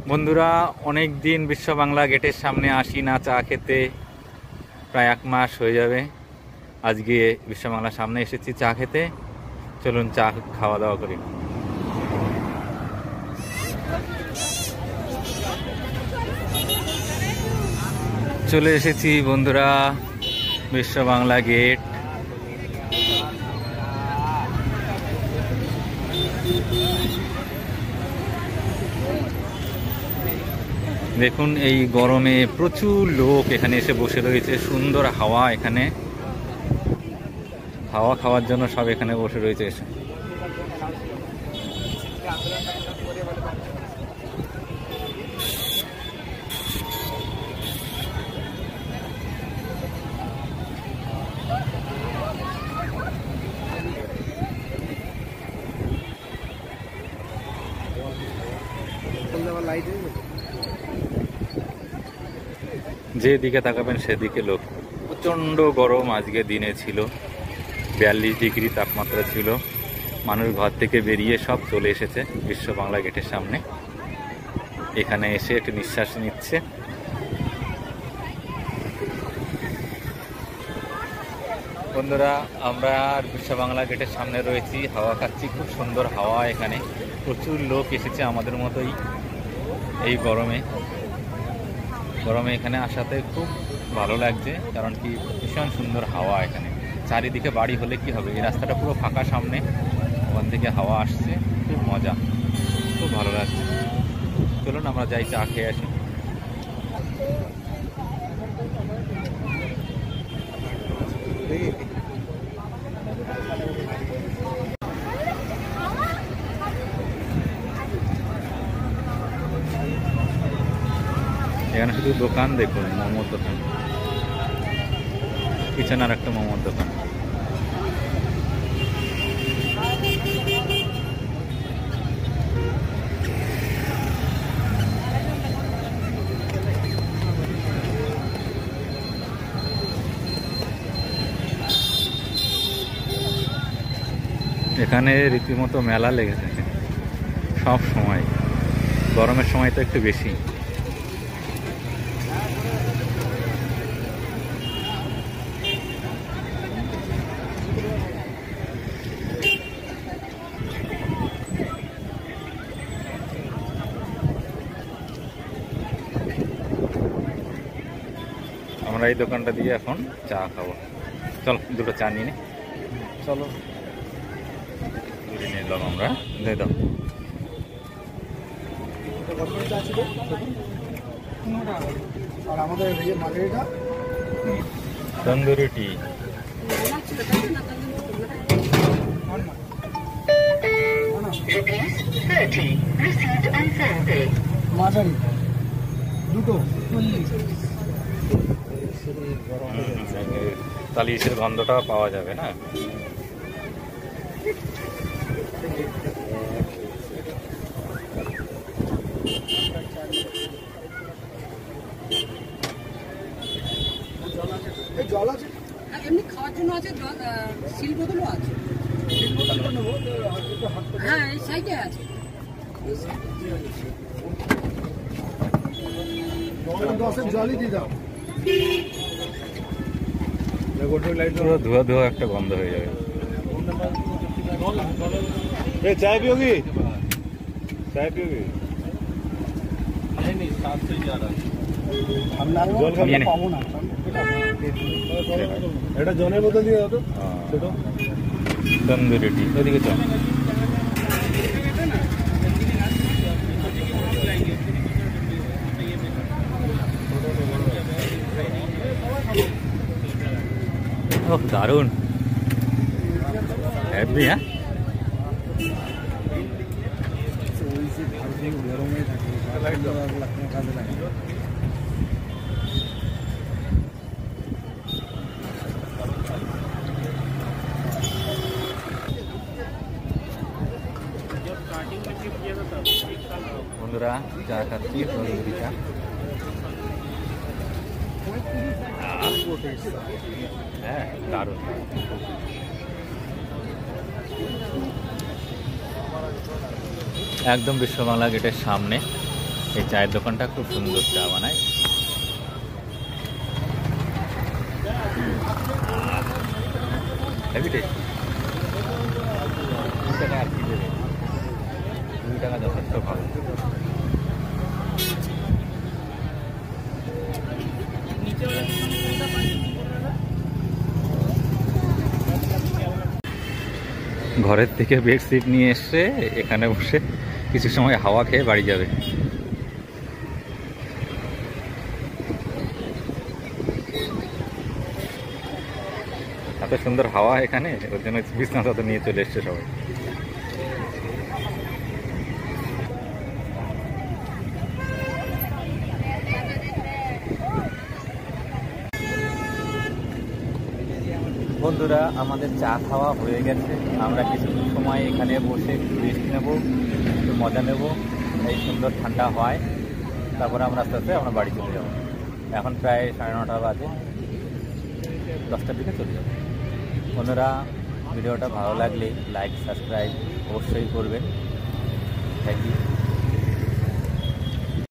বন্ধুরা, অনেক দিন বিশ্ব বাংলা গেটের সামনে আসি না চা খেতে, প্রায় 1 মাস হয়ে যাবে। আজকে বিশ্ব বাংলার সামনে এসেছি চা খেতে। চলুন চা খাওয়া দাওয়া করি। চলে এসেছি বন্ধুরা বিশ্ব বাংলা গেট। দেখুন এই গরমে প্রচুর লোক এখানে এসে বসে রয়েছে। সুন্দর হাওয়া, এখানে হাওয়া খাওয়ার জন্য সব এখানে বসে রয়েছে এসে। যেদিকে তাকাবেন সেদিকে লোক। প্রচণ্ড গরম আজকে দিনে ছিল, 42 ডিগ্রি তাপমাত্রা ছিল। মানুষ ঘর থেকে বেরিয়ে সব চলে এসেছে বিশ্ব বাংলা গেটের সামনে। এখানে এসে একটু নিঃশ্বাস নিচ্ছে। বন্ধুরা, আমরা বিশ্ব বাংলা গেটের সামনে রয়েছি, হাওয়া খাচ্ছি। খুব সুন্দর হাওয়া এখানে। প্রচুর লোক এসেছে আমাদের মতোই এই গরমে এখানে আসাতে খুব ভালো লাগছে। কারণ কি, ভীষণ সুন্দর হাওয়া এখানে। চারিদিকে বাড়ি হলে কি হবে, এই রাস্তাটা পুরো ফাঁকা, সামনে ওখান থেকে হাওয়া আসছে, খুব মজা, খুব ভালো লাগছে। চলুন আমরা যাই, চা খেয়ে আসি। এখানে শুধু দোকান দেখুন, মোমোর দোকান, পিছনে আর একটা মোমোর দোকান। এখানে রীতিমতো মেলা লেগে থাকে সব সময়। গরমের সময় তো একটু বেশি। আমরা এই দোকানটা দিয়ে এখন চা খাবো। চল, দুটো চা নিয়ে নে। চলো, নিলাম আমরা। দিয়ে দাও। তন্দুরি টি। তাহলে ইসের গন্ধটা পাওয়া যাবে না। জল আছে, এমনি খাওয়ার জন্য আছে, সিল বোতলও আছে। হ্যাঁ, এই সাইডে আছে। জলই দিয়ে দাও। ধোয়া ধোয়া একটা গন্ধ হয়ে যাবে। चाय पियोगी? चाय पियोगी? नहीं, 7 से ज्यादा এটা জনের বোতল দিয়ে দাও তো। ছোট তন্দুরি টি ওদিকে চল। দারুণ, হ্যাপি। হ্যাঁ, বন্ধুরা চা খাচ্ছি, তন্দুরি চা। হ্যাঁ, দারুণ। একদম বিশ্ব বাংলা গেটের সামনে এই চায়ের দোকানটা খুব সুন্দর চা বানায়। Heavy taste. 2 টাকা আর কি দেবে, 2 টাকা যথেষ্ট ভালো। ঘরের থেকে বেডশিট নিয়ে এসে এখানে বসে কিছু সময় হাওয়া খেয়ে বাড়ি যাবে। এত সুন্দর হাওয়া এখানে, ওর জন্য বিছানা তো নিয়ে চলে এসছে সবাই। বন্ধুরা, আমাদের চা খাওয়া হয়ে গেছে। আমরা কিছু সময় এখানে বসে একটু রেস্ট নেব, একটু মজা নেব এই সুন্দর ঠান্ডা হয়। তারপরে আমরা আস্তে আস্তে আমরা বাড়ি চলে যাব। এখন প্রায় 9:30 বাজে, 10টার দিকে চলে যাব। বন্ধুরা, ভিডিওটা ভালো লাগলে লাইক সাবস্ক্রাইব অবশ্যই করবেন। Thank you.